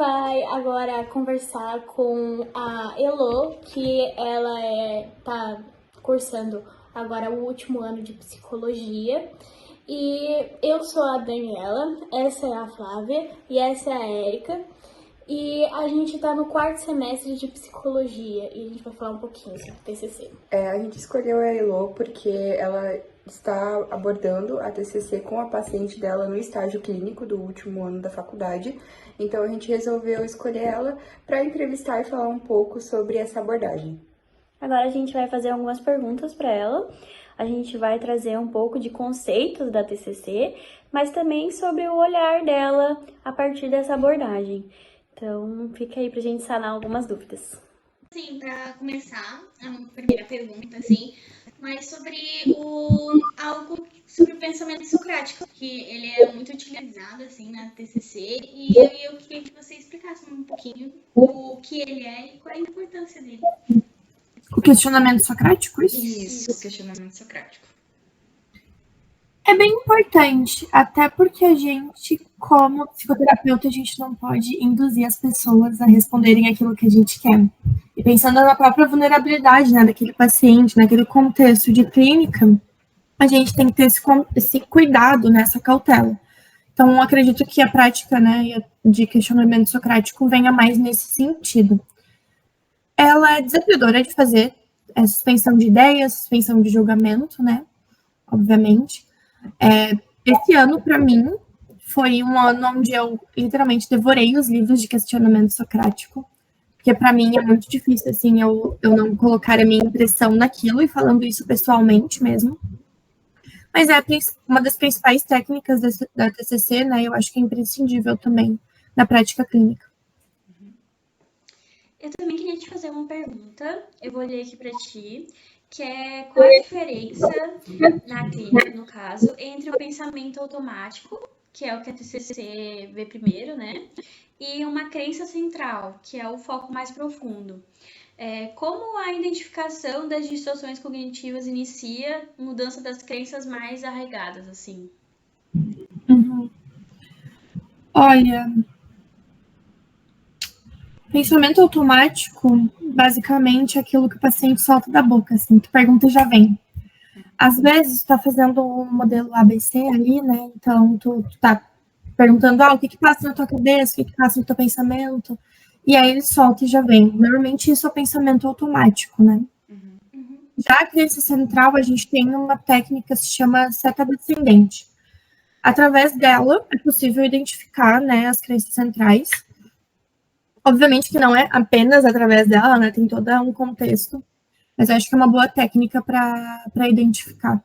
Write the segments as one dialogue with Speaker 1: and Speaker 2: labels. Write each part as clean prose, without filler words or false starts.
Speaker 1: vai agora conversar com a Elo, que ela tá cursando agora o último ano de psicologia. E eu sou a Daniela, essa é a Flávia e essa é a Érica. E a gente tá no 4º semestre de psicologia e a gente vai falar um pouquinho sobre o TCC.
Speaker 2: A gente escolheu a Elo porque ela está abordando a TCC com a paciente dela no estágio clínico do último ano da faculdade. Então a gente resolveu escolher ela para entrevistar e falar um pouco sobre essa abordagem.
Speaker 3: Agora a gente vai fazer algumas perguntas para ela. A gente vai trazer um pouco de conceitos da TCC, mas também sobre o olhar dela a partir dessa abordagem. Então, fica aí pra gente sanar algumas dúvidas.
Speaker 4: Sim, para começar, a primeira pergunta, assim, mas sobre algo sobre o pensamento socrático, que ele é muito utilizado, assim, na TCC, e eu queria que você explicasse um pouquinho o que ele é e qual é a importância dele.
Speaker 5: O questionamento socrático, isso?
Speaker 2: Isso, o questionamento socrático.
Speaker 5: É bem importante, até porque a gente, como psicoterapeuta, a gente não pode induzir as pessoas a responderem aquilo que a gente quer. E pensando na própria vulnerabilidade, né, daquele paciente, naquele contexto de clínica, a gente tem que ter esse cuidado, né, essa cautela. Então, acredito que a prática, né, de questionamento socrático venha mais nesse sentido. Ela é desafiadora de fazer, é suspensão de ideias, suspensão de julgamento, né, obviamente. Esse ano, para mim, foi um ano onde eu literalmente devorei os livros de questionamento socrático, porque para mim é muito difícil, assim, eu não colocar a minha impressão naquilo e falando isso pessoalmente mesmo. Mas é uma das principais técnicas da TCC, né? Eu acho que é imprescindível também na prática clínica.
Speaker 3: Eu também queria te fazer uma pergunta, eu vou ler aqui para ti, que é qual a diferença na clínica, no caso, entre o pensamento automático, que é o que a TCC vê primeiro, né? E uma crença central, que é o foco mais profundo. Como a identificação das distorções cognitivas inicia mudança das crenças mais arraigadas, assim?
Speaker 5: Olha, pensamento automático, basicamente, é aquilo que o paciente solta da boca, assim, tu pergunta e já vem. Às vezes, tu tá fazendo um modelo ABC ali, né? Então, tu tá perguntando, o que passa na tua cabeça, o que passa no teu pensamento, e aí ele solta e já vem. Normalmente, isso é o pensamento automático, né? Já a crença central, a gente tem uma técnica que se chama seta descendente. Através dela, é possível identificar, né, as crenças centrais. Obviamente que não é apenas através dela, né? Tem todo um contexto. Mas eu acho que é uma boa técnica para identificar.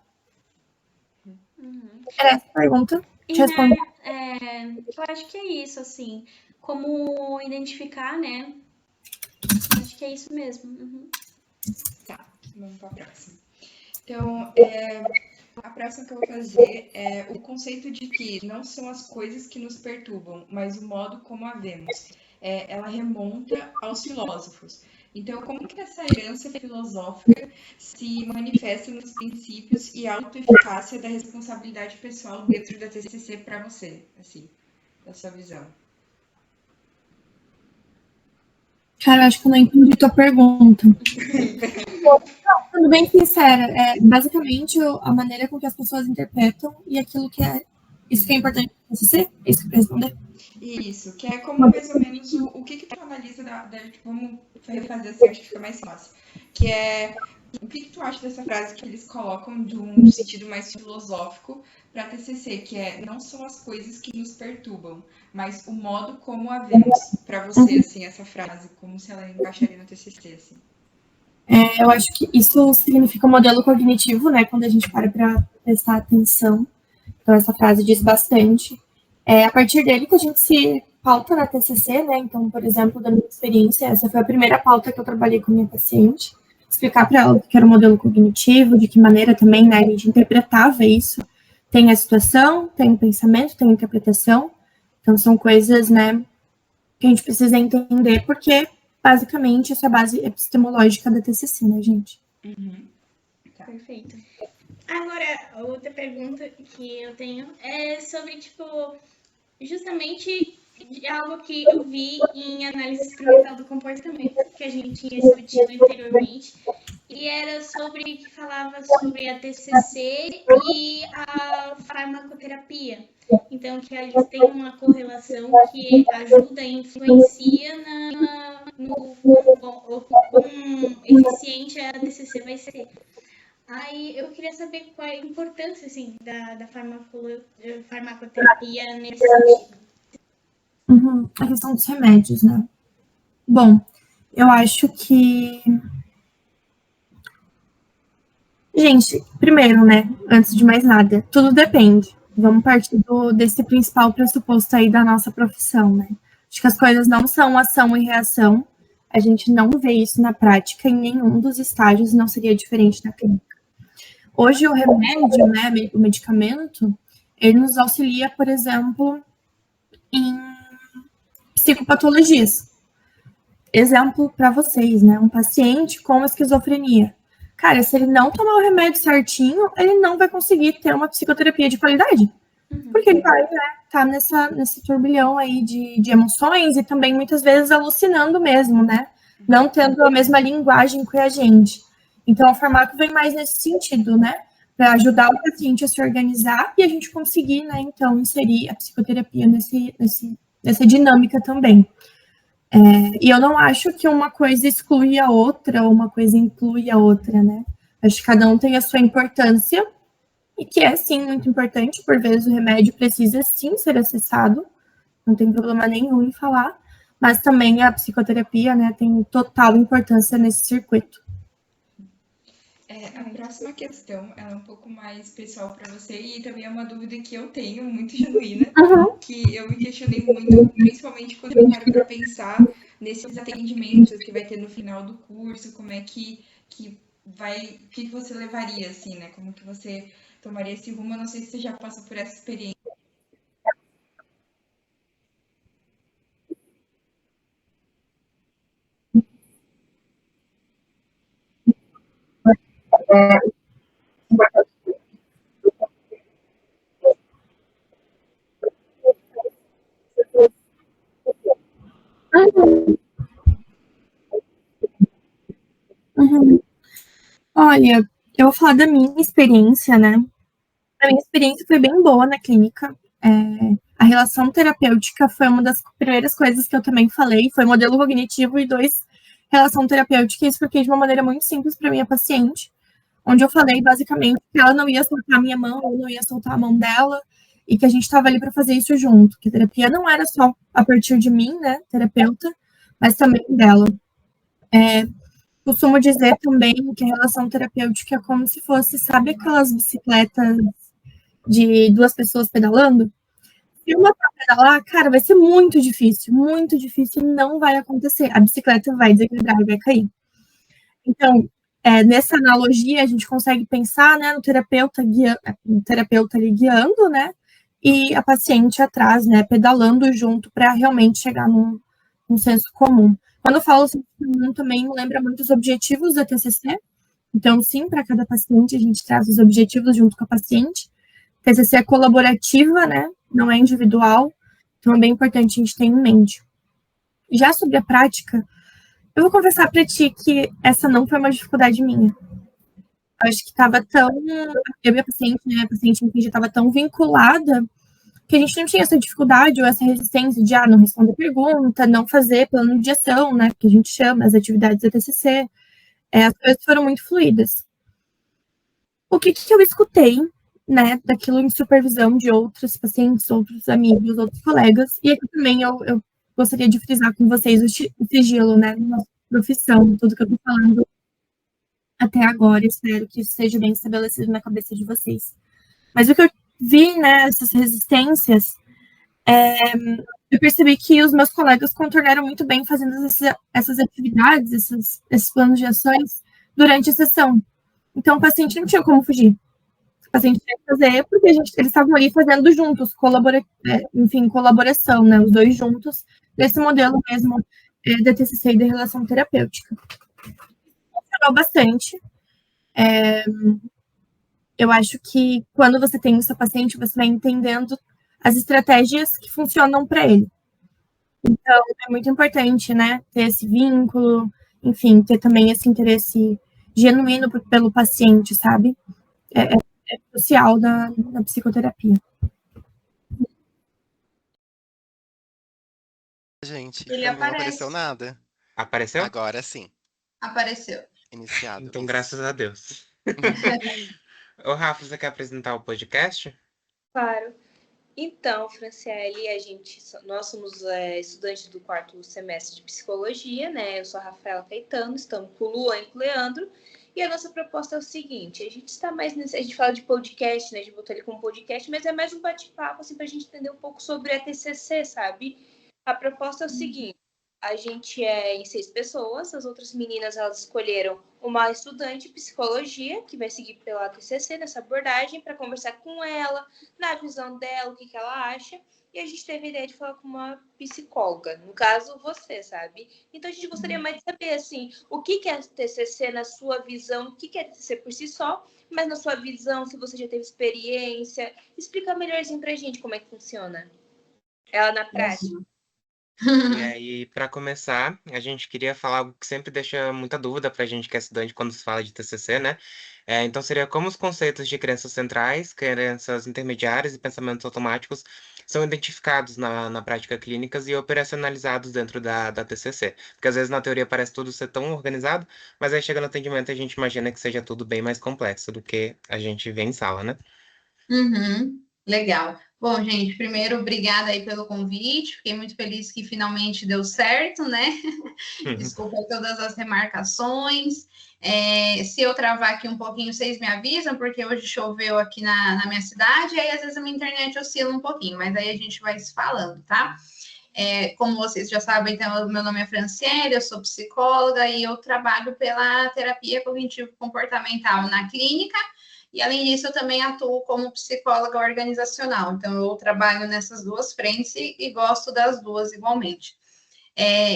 Speaker 5: Era essa a pergunta? Te respondo.
Speaker 3: Eu acho que é isso, assim. Como identificar, né? Acho que é isso mesmo.
Speaker 2: Tá, vamos para a próxima. Então, a próxima que eu vou fazer é o conceito de que não são as coisas que nos perturbam, mas o modo como a vemos. Ela remonta aos filósofos. Então, como que essa herança filosófica se manifesta nos princípios e autoeficácia da responsabilidade pessoal dentro da TCC para você, assim, da sua visão?
Speaker 5: Cara, eu acho que eu não entendi tua pergunta. Sendo bem sincera, basicamente a maneira com que as pessoas interpretam e aquilo que é. Isso que é importante para você? É isso que eu responder?
Speaker 2: Isso, que é como mais ou menos o que tu analisa vamos refazer assim, acho que fica mais fácil. Que é o que tu acha dessa frase que eles colocam de um sentido mais filosófico para a TCC, que é não são as coisas que nos perturbam, mas o modo como a vemos. Para você, assim, essa frase, como se ela encaixaria no TCC, assim.
Speaker 5: Eu acho que isso significa um modelo cognitivo, né? Quando a gente para prestar atenção. Então, essa frase diz bastante. É a partir dele que a gente se pauta na TCC, né? Então, por exemplo, da minha experiência, essa foi a primeira pauta que eu trabalhei com a minha paciente. Explicar para ela o que era o modelo cognitivo, de que maneira também, né, a gente interpretava isso. Tem a situação, tem o pensamento, tem a interpretação. Então, são coisas, né, que a gente precisa entender, porque, basicamente, essa é a base epistemológica da TCC, né, gente?
Speaker 4: Tá. Perfeito. Agora, outra pergunta que eu tenho é sobre, tipo, justamente de algo que eu vi em análise experimental do comportamento, que a gente tinha discutido anteriormente, e era sobre, que falava sobre a TCC e a farmacoterapia. Então, que eles têm uma correlação que ajuda e influencia no quão eficiente a TCC vai ser. Aí eu queria saber qual é a importância assim, da farmacoterapia nesse sentido.
Speaker 5: A questão dos remédios, né? Bom, eu acho que... Gente, primeiro, né? Antes de mais nada, tudo depende. Vamos partir desse principal pressuposto aí da nossa profissão, né? Acho que as coisas não são ação e reação. A gente não vê isso na prática em nenhum dos estágios, não seria diferente na clínica. Hoje o remédio, né, o medicamento, ele nos auxilia, por exemplo, em psicopatologias. Exemplo para vocês, né? Um paciente com esquizofrenia. Cara, se ele não tomar o remédio certinho, ele não vai conseguir ter uma psicoterapia de qualidade. Porque ele vai, né, tá nesse turbilhão aí de emoções e também muitas vezes alucinando mesmo, né? Não tendo a mesma linguagem que a gente. Então, o farmaco vem mais nesse sentido, né? Para ajudar o paciente a se organizar e a gente conseguir, né, então, inserir a psicoterapia nessa dinâmica também. E eu não acho que uma coisa exclui a outra ou uma coisa inclui a outra, né? Acho que cada um tem a sua importância e que é, sim, muito importante. Por vezes o remédio precisa, sim, ser acessado. Não tem problema nenhum em falar. Mas também a psicoterapia, né, tem total importância nesse circuito.
Speaker 2: A próxima questão ela é um pouco mais pessoal para você e também é uma dúvida que eu tenho, muito genuína, que eu me questionei muito, principalmente quando eu paro para pensar nesses atendimentos que vai ter no final do curso, como é que vai, o que você levaria, assim, né? Como que você tomaria esse rumo? Eu não sei se você já passou por essa experiência.
Speaker 5: Olha, eu vou falar da minha experiência, né? A minha experiência foi bem boa na clínica. A relação terapêutica foi uma das primeiras coisas que eu também falei. Foi modelo cognitivo e 2, relação terapêutica. E expliquei de uma maneira muito simples para minha paciente, onde eu falei basicamente que ela não ia soltar a minha mão, eu não ia soltar a mão dela, e que a gente estava ali para fazer isso junto. Que a terapia não era só a partir de mim, né, terapeuta, mas também dela. Costumo dizer também que a relação terapêutica é como se fosse, sabe aquelas bicicletas de 2 pessoas pedalando? Se uma para pedalar, cara, vai ser muito difícil, não vai acontecer. A bicicleta vai desequilibrar e vai cair. Então, nessa analogia, a gente consegue pensar, né, no terapeuta ali guiando, né, e a paciente atrás, né, pedalando junto para realmente chegar num senso comum. Quando eu falo senso comum, também lembra muito os objetivos da TCC. Então, sim, para cada paciente, a gente traz os objetivos junto com a paciente. TCC é colaborativa, né, não é individual. Então, é bem importante a gente ter em mente. Já sobre a prática, eu vou confessar para ti que essa não foi uma dificuldade minha. Eu acho que estava tão... Eu e a paciente, né, a paciente já estava tão vinculada que a gente não tinha essa dificuldade ou essa resistência de, não responder pergunta, não fazer plano de ação, né, que a gente chama, as atividades da TCC. As coisas foram muito fluidas. O que eu escutei, né, daquilo em supervisão de outros pacientes, outros amigos, outros colegas, e aqui também eu gostaria de frisar com vocês o sigilo, né, da nossa profissão, tudo que eu tô falando até agora, espero que isso seja bem estabelecido na cabeça de vocês. Mas o que eu vi, né, essas resistências, eu percebi que os meus colegas contornaram muito bem fazendo essas atividades, esses planos de ações durante a sessão. Então, o paciente não tinha como fugir. O paciente tinha que fazer porque eles estavam ali fazendo juntos, colaboração, né, os dois juntos, desse modelo mesmo da TCC e da relação terapêutica. Funcionou bastante. Eu acho que quando você tem o seu paciente, você vai entendendo as estratégias que funcionam para ele. Então, é muito importante, né, ter esse vínculo, enfim, ter também esse interesse genuíno pelo paciente, sabe? É crucial na psicoterapia.
Speaker 6: Gente,
Speaker 2: Ele
Speaker 6: pra mim não apareceu
Speaker 2: aparece.
Speaker 6: nada.
Speaker 7: Apareceu?
Speaker 6: Agora sim,
Speaker 2: Apareceu.
Speaker 6: iniciado.
Speaker 7: Então,
Speaker 6: Isso.
Speaker 7: graças a Deus. Ô, Rafa, você quer apresentar o podcast?
Speaker 8: Claro. Então, Franciele, nós somos estudantes do 4º semestre de psicologia, né? Eu sou a Rafaela Caetano, estamos com o Luan e com o Leandro. E a nossa proposta é o seguinte: a gente está mais a gente fala de podcast, né? A gente botou ele como podcast, mas é mais um bate-papo, assim, para a gente entender um pouco sobre a TCC, sabe? A proposta é o seguinte: a gente é em 6 pessoas, as outras meninas elas escolheram uma estudante de psicologia que vai seguir pela TCC nessa abordagem para conversar com ela, na visão dela, o que ela acha. E a gente teve a ideia de falar com uma psicóloga, no caso você, sabe? Então a gente gostaria mais de saber, assim, o que é a TCC na sua visão, o que é a TCC por si só, mas na sua visão, se você já teve experiência, explica melhorzinho pra gente como é que funciona. Ela na prática.
Speaker 7: E aí, para começar, a gente queria falar algo que sempre deixa muita dúvida para a gente que é estudante quando se fala de TCC, né? Então, seria como os conceitos de crenças centrais, crenças intermediárias e pensamentos automáticos são identificados na prática clínica e operacionalizados dentro da TCC. Porque às vezes na teoria parece tudo ser tão organizado, mas aí chega no atendimento e a gente imagina que seja tudo bem mais complexo do que a gente vê em sala, né?
Speaker 2: Legal. Bom, gente, primeiro, obrigada aí pelo convite. Fiquei muito feliz que finalmente deu certo, né? Desculpa todas as remarcações. Se eu travar aqui um pouquinho, vocês me avisam, porque hoje choveu aqui na minha cidade, e aí às vezes a minha internet oscila um pouquinho, mas aí a gente vai se falando, tá? Como vocês já sabem, então, meu nome é Franciele, eu sou psicóloga e eu trabalho pela terapia cognitivo-comportamental na clínica. E, além disso, eu também atuo como psicóloga organizacional. Então, eu trabalho nessas duas frentes e gosto das duas igualmente.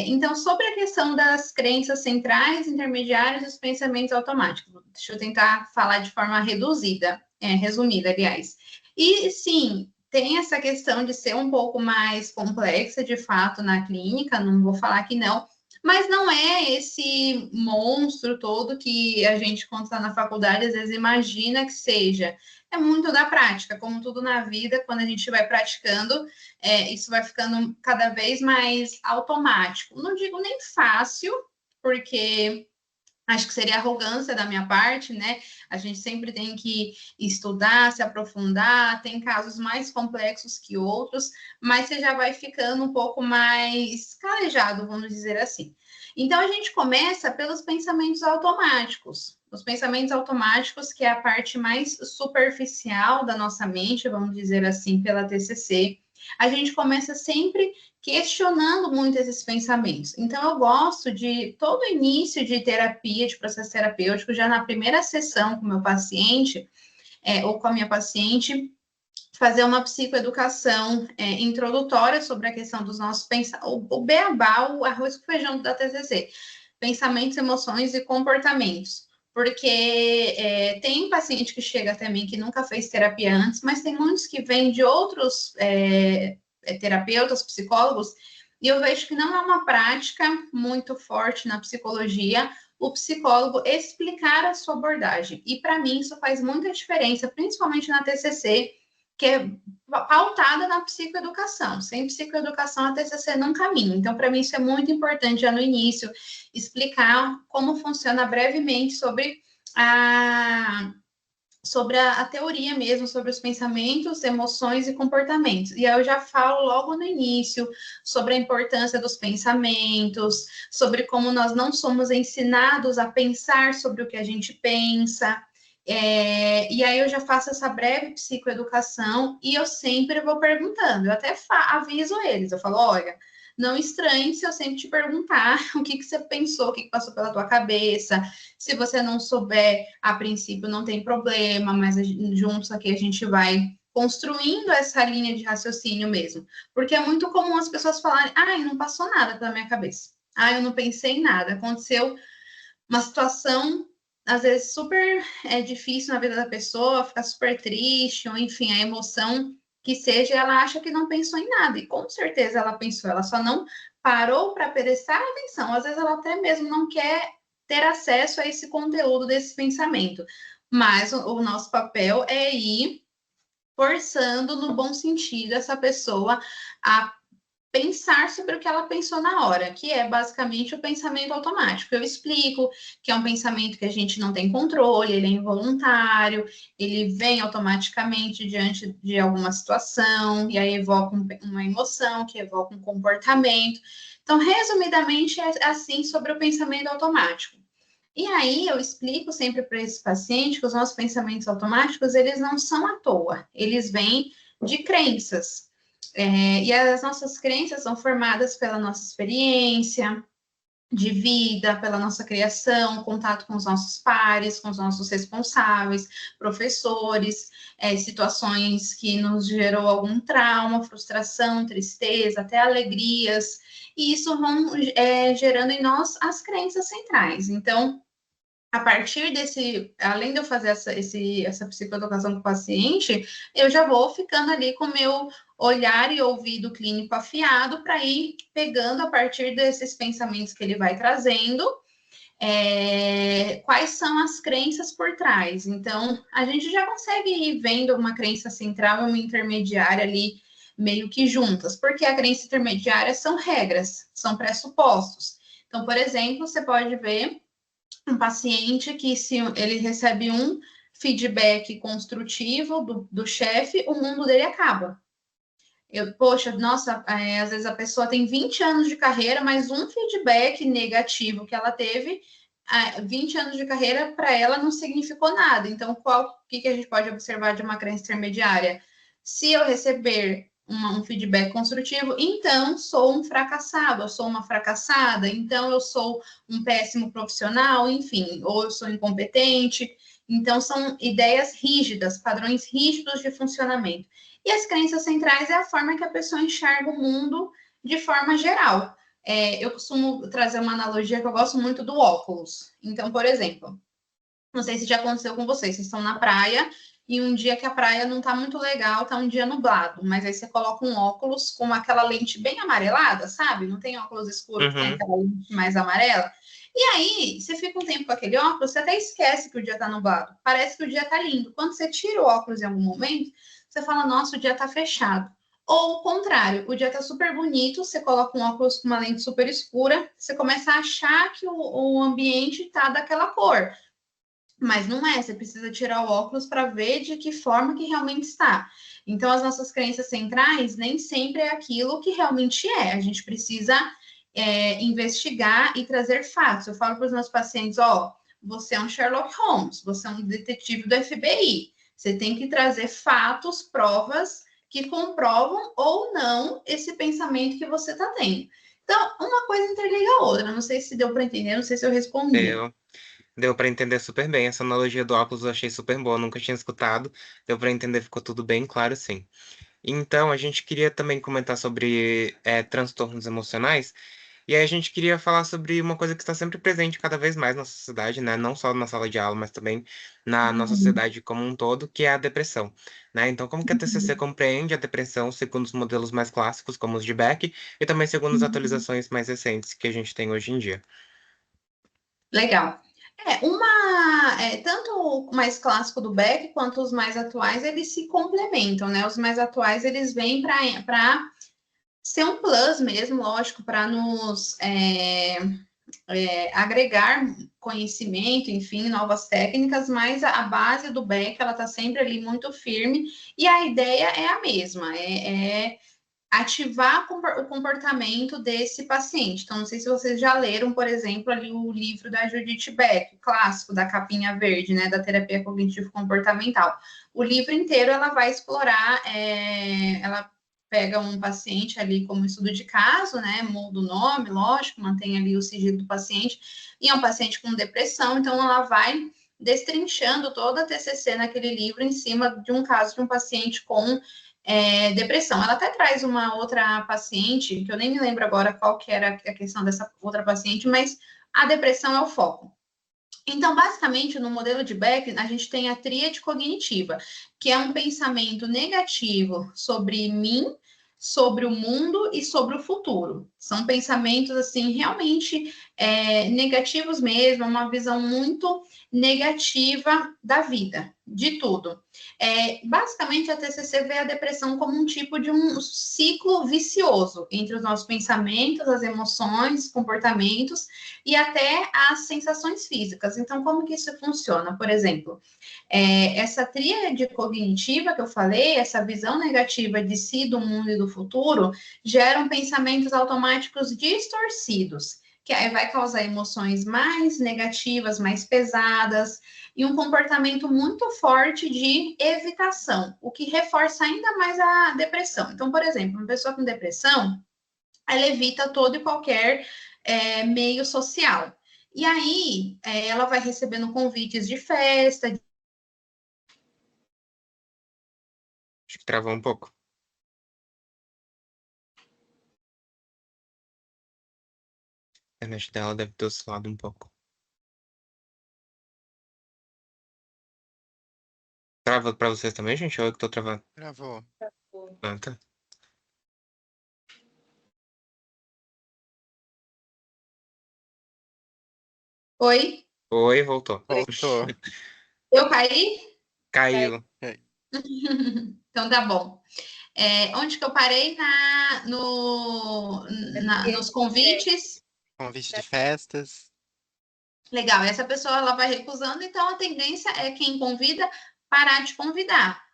Speaker 2: Então, sobre a questão das crenças centrais, intermediárias e os pensamentos automáticos. Deixa eu tentar falar de forma resumida, aliás. E, sim, tem essa questão de ser um pouco mais complexa, de fato, na clínica, não vou falar que não, mas não é esse monstro todo que a gente, quando está na faculdade, às vezes imagina que seja. É muito da prática, como tudo na vida, quando a gente vai praticando, isso vai ficando cada vez mais automático. Não digo nem fácil, porque acho que seria arrogância da minha parte, né? A gente sempre tem que estudar, se aprofundar, tem casos mais complexos que outros, mas você já vai ficando um pouco mais calejado, vamos dizer assim. Então, a gente começa pelos pensamentos automáticos. Os pensamentos automáticos, que é a parte mais superficial da nossa mente, vamos dizer assim, pela TCC. A gente começa sempre questionando muito esses pensamentos. Então, eu gosto de todo início de terapia, de processo terapêutico, já na primeira sessão com o meu paciente, ou com a minha paciente, fazer uma psicoeducação introdutória sobre a questão dos nossos pensamentos, o beabá, o arroz com feijão da TCC, pensamentos, emoções e comportamentos. Porque tem paciente que chega até mim que nunca fez terapia antes, mas tem muitos que vêm de outros terapeutas, psicólogos, e eu vejo que não é uma prática muito forte na psicologia o psicólogo explicar a sua abordagem. E para mim isso faz muita diferença, principalmente na TCC, que é pautada na psicoeducação. Sem psicoeducação, a TCC não caminha. Então, para mim, isso é muito importante já no início, explicar como funciona brevemente sobre a teoria mesmo, sobre os pensamentos, emoções e comportamentos. E aí eu já falo logo no início sobre a importância dos pensamentos, sobre como nós não somos ensinados a pensar sobre o que a gente pensa. E aí eu já faço essa breve psicoeducação e eu sempre vou perguntando, eu até aviso eles, eu falo, olha, não estranhe se eu sempre te perguntar o que você pensou, o que passou pela tua cabeça. Se você não souber, a princípio não tem problema, mas juntos aqui a gente vai construindo essa linha de raciocínio mesmo. Porque é muito comum as pessoas falarem, não passou nada pela minha cabeça. Eu não pensei em nada. Aconteceu uma situação, às vezes, super difícil na vida da pessoa, fica super triste, ou enfim, a emoção
Speaker 6: que seja, ela acha que não pensou em nada, e com certeza ela pensou, ela só não parou para prestar atenção, às vezes ela até mesmo não quer ter acesso a esse conteúdo desse pensamento, mas o nosso papel é ir forçando no bom sentido essa pessoa a pensar sobre o que ela pensou na hora, que é basicamente o pensamento automático. Eu explico que é um pensamento que a gente não tem controle, ele é involuntário, ele vem automaticamente diante de alguma situação, e aí evoca uma emoção, que evoca um comportamento. Então, resumidamente, é assim sobre o pensamento automático. E aí eu explico sempre para esse paciente que os nossos pensamentos automáticos, eles não são à toa, eles vêm de crenças. E as nossas crenças são formadas pela nossa experiência de vida, pela nossa criação, contato com os nossos pares, com os nossos responsáveis, professores, situações que nos gerou algum trauma, frustração, tristeza, até alegrias, e isso vão gerando em nós as crenças centrais. Então, a partir desse, além de eu fazer essa psicoeducação com o paciente, eu já vou ficando ali com o meu olhar e ouvido clínico afiado para ir pegando a partir desses pensamentos que ele vai trazendo, quais são as crenças por trás. Então, a gente já consegue ir vendo uma crença central e uma intermediária ali meio que juntas, porque a crença intermediária são regras, são pressupostos. Então, por exemplo, você pode ver um paciente que, se ele recebe um feedback construtivo do chefe, o mundo dele acaba. Poxa, nossa, às vezes a pessoa tem 20 anos de carreira, mas um feedback negativo que ela teve, 20 anos de carreira, para ela não significou nada. Então, o que a gente pode observar de uma crença intermediária? Se eu receber um feedback construtivo, então sou um fracassado, eu sou uma fracassada, então eu sou um péssimo profissional, enfim, ou eu sou incompetente. Então, são ideias rígidas, padrões rígidos de funcionamento. E as crenças centrais é a forma que a pessoa enxerga o mundo de forma geral. Eu costumo trazer uma analogia que eu gosto muito do óculos. Então, por exemplo, não sei se já aconteceu com vocês estão na praia e um dia que a praia não está muito legal, está um dia nublado, mas aí você coloca um óculos com aquela lente bem amarelada, sabe? Não tem óculos escuro que tem aquela lente mais amarela. E aí, você fica um tempo com aquele óculos, você até esquece que o dia está nublado. Parece que o dia está lindo. Quando você tira o óculos em algum momento, você fala, nossa, o dia está fechado. Ou o contrário, o dia está super bonito, você coloca um óculos com uma lente super escura, você começa a achar que o ambiente está daquela cor. Mas não é, você precisa tirar o óculos para ver de que forma que realmente está. Então, as nossas crenças centrais nem sempre é aquilo que realmente é. A gente precisa investigar e trazer fatos. Eu falo para os meus pacientes, você é um Sherlock Holmes, você é um detetive do FBI. Você tem que trazer fatos, provas que comprovam ou não esse pensamento que você está tendo. Então, uma coisa interliga a outra. Não sei se deu para entender, não sei se eu respondi.
Speaker 7: Deu para entender super bem. Essa analogia do óculos eu achei super boa, nunca tinha escutado. Deu para entender, ficou tudo bem claro, sim. Então, a gente queria também comentar sobre transtornos emocionais. E aí a gente queria falar sobre uma coisa que está sempre presente cada vez mais na sociedade, né? Não só na sala de aula, mas também na nossa sociedade como um todo, que é a depressão, né? Então, como que a TCC compreende a depressão segundo os modelos mais clássicos, como os de Beck, e também segundo as atualizações mais recentes que a gente tem hoje em dia?
Speaker 6: Legal. Tanto o mais clássico do Beck quanto os mais atuais, eles se complementam, né? Os mais atuais, eles vêm para ser um plus mesmo, lógico, para nos agregar conhecimento, enfim, novas técnicas, mas a base do Beck, ela está sempre ali muito firme, e a ideia é a mesma, ativar o comportamento desse paciente. Então, não sei se vocês já leram, por exemplo, ali o livro da Judith Beck, clássico da capinha verde, né, da terapia cognitivo-comportamental. O livro inteiro ela vai explorar, ela pega um paciente ali como estudo de caso, né, muda o nome, lógico, mantém ali o sigilo do paciente, e é um paciente com depressão, então ela vai destrinchando toda a TCC naquele livro em cima de um caso de um paciente com depressão. Ela até traz uma outra paciente, que eu nem me lembro agora qual que era a questão dessa outra paciente, mas a depressão é o foco. Então, basicamente, no modelo de Beck, a gente tem a tríade cognitiva, que é um pensamento negativo sobre mim, sobre o mundo e sobre o futuro. São pensamentos, assim, realmente negativos mesmo, uma visão muito negativa da vida, de tudo. Basicamente, a TCC vê a depressão como um tipo de um ciclo vicioso entre os nossos pensamentos, as emoções, comportamentos e até as sensações físicas. Então, como que isso funciona? Por exemplo, essa tríade cognitiva que eu falei, essa visão negativa de si, do mundo e do futuro, geram pensamentos automáticos distorcidos, que aí vai causar emoções mais negativas, mais pesadas, e um comportamento muito forte de evitação, o que reforça ainda mais a depressão. Então, por exemplo, uma pessoa com depressão, ela evita todo e qualquer meio social. E aí, ela vai recebendo convites de festa.
Speaker 7: Acho que travou um pouco. A internet dela deve ter oscilado um pouco. Trava pra vocês também, gente? Ou eu que tô travando?
Speaker 9: Travou.
Speaker 7: Ah, tá.
Speaker 6: Oi?
Speaker 7: Oi, voltou.
Speaker 9: Voltou.
Speaker 6: Eu caí?
Speaker 7: Caiu.
Speaker 6: Então tá bom. Onde que eu parei? Nos convites.
Speaker 9: Convite de festas.
Speaker 6: Legal, essa pessoa ela vai recusando, então a tendência é quem convida parar de convidar.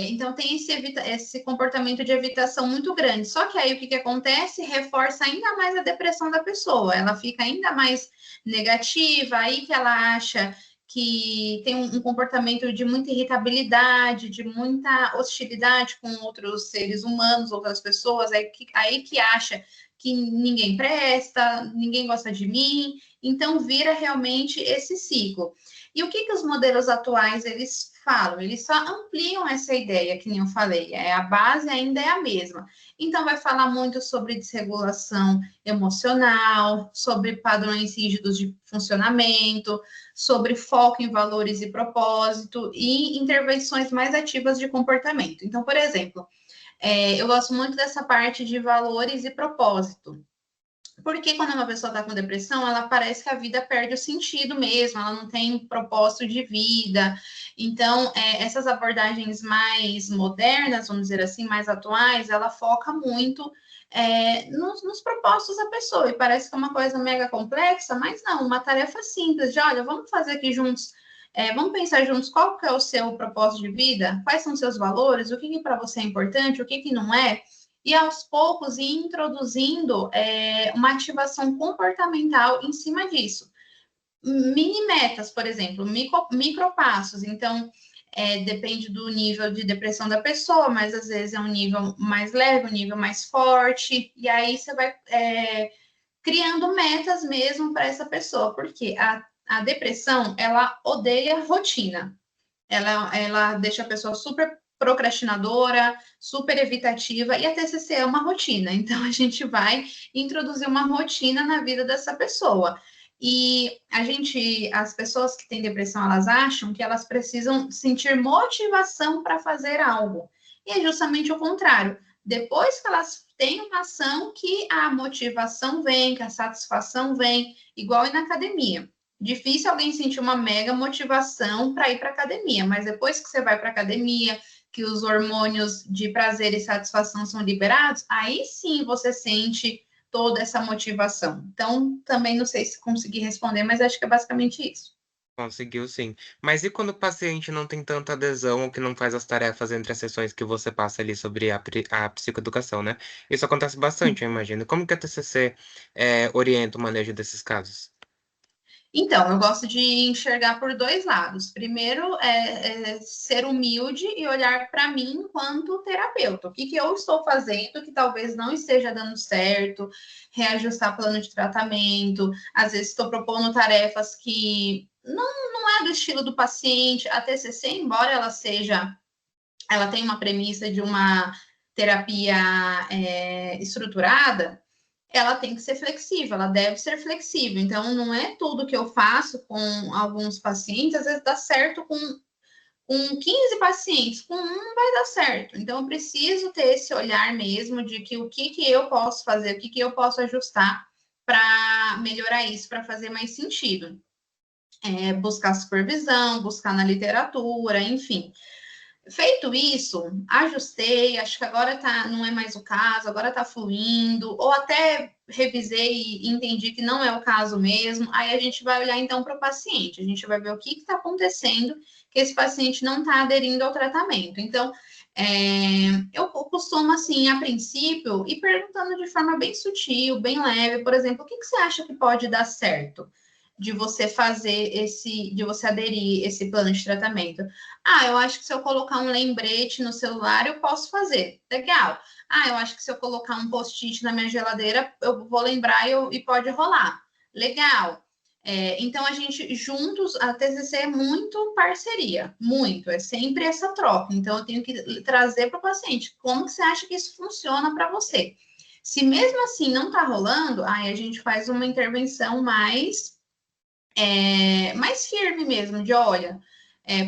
Speaker 6: Então tem esse comportamento de evitação muito grande. Só que aí o que acontece? Reforça ainda mais a depressão da pessoa. Ela fica ainda mais negativa, aí que ela acha que tem um comportamento de muita irritabilidade, de muita hostilidade com outros seres humanos, outras pessoas, aí que acha que ninguém presta, ninguém gosta de mim, então vira realmente esse ciclo. E o que os modelos atuais eles falam? Eles só ampliam essa ideia, que nem eu falei, a base ainda é a mesma. Então vai falar muito sobre desregulação emocional, sobre padrões rígidos de funcionamento, sobre foco em valores e propósito e intervenções mais ativas de comportamento. Então, por exemplo, eu gosto muito dessa parte de valores e propósito. Porque quando uma pessoa está com depressão, ela parece que a vida perde o sentido mesmo, ela não tem propósito de vida. Então, essas abordagens mais modernas, vamos dizer assim, mais atuais, ela foca muito nos propósitos da pessoa. E parece que é uma coisa mega complexa, mas não, uma tarefa simples de, olha, vamos fazer aqui juntos, vamos pensar juntos qual que é o seu propósito de vida, quais são os seus valores, o que para você é importante, o que não é, e aos poucos ir introduzindo uma ativação comportamental em cima disso. Mini metas, por exemplo, micropassos. Então, depende do nível de depressão da pessoa, mas às vezes é um nível mais leve, um nível mais forte, e aí você vai criando metas mesmo para essa pessoa, porque a depressão, ela odeia rotina. Ela deixa a pessoa super procrastinadora, super evitativa, e a TCC é uma rotina, então a gente vai introduzir uma rotina na vida dessa pessoa. E as pessoas que têm depressão, elas acham que elas precisam sentir motivação para fazer algo. E é justamente o contrário. Depois que elas têm uma ação, que a motivação vem, que a satisfação vem, igual na academia. Difícil alguém sentir uma mega motivação para ir para academia, mas depois que você vai para academia, que os hormônios de prazer e satisfação são liberados, aí sim você sente toda essa motivação. Então, também não sei se consegui responder, mas acho que é basicamente isso.
Speaker 7: Conseguiu sim. Mas e quando o paciente não tem tanta adesão ou que não faz as tarefas entre as sessões que você passa ali sobre a psicoeducação, né? Isso acontece bastante, eu imagino. Como que a TCC orienta o manejo desses casos?
Speaker 6: Então, eu gosto de enxergar por dois lados. Primeiro, ser humilde e olhar para mim enquanto terapeuta. O que eu estou fazendo que talvez não esteja dando certo, reajustar plano de tratamento. Às vezes, estou propondo tarefas que não é do estilo do paciente. A TCC, embora ela tenha uma premissa de uma terapia estruturada, ela tem que ser flexível, ela deve ser flexível. Então, não é tudo que eu faço com alguns pacientes, às vezes dá certo com 15 pacientes, com um não vai dar certo. Então, eu preciso ter esse olhar mesmo de que o que eu posso fazer, o que eu posso ajustar para melhorar isso, para fazer mais sentido. Buscar supervisão, buscar na literatura, enfim. Feito isso, ajustei, acho que agora não é mais o caso, agora está fluindo, ou até revisei e entendi que não é o caso mesmo, aí a gente vai olhar então para o paciente, a gente vai ver o que está acontecendo, que esse paciente não está aderindo ao tratamento. Então, eu costumo, assim, a princípio, ir perguntando de forma bem sutil, bem leve, por exemplo, o que você acha que pode dar certo de você de você aderir esse plano de tratamento? Eu acho que se eu colocar um lembrete no celular, eu posso fazer. Legal. Eu acho que se eu colocar um post-it na minha geladeira, eu vou lembrar e pode rolar. Legal. Então, a gente, juntos, a TCC é muito parceria, muito, é sempre essa troca. Então, eu tenho que trazer para o paciente, como que você acha que isso funciona para você? Se mesmo assim não está rolando, aí a gente faz uma intervenção mais firme mesmo, de olha,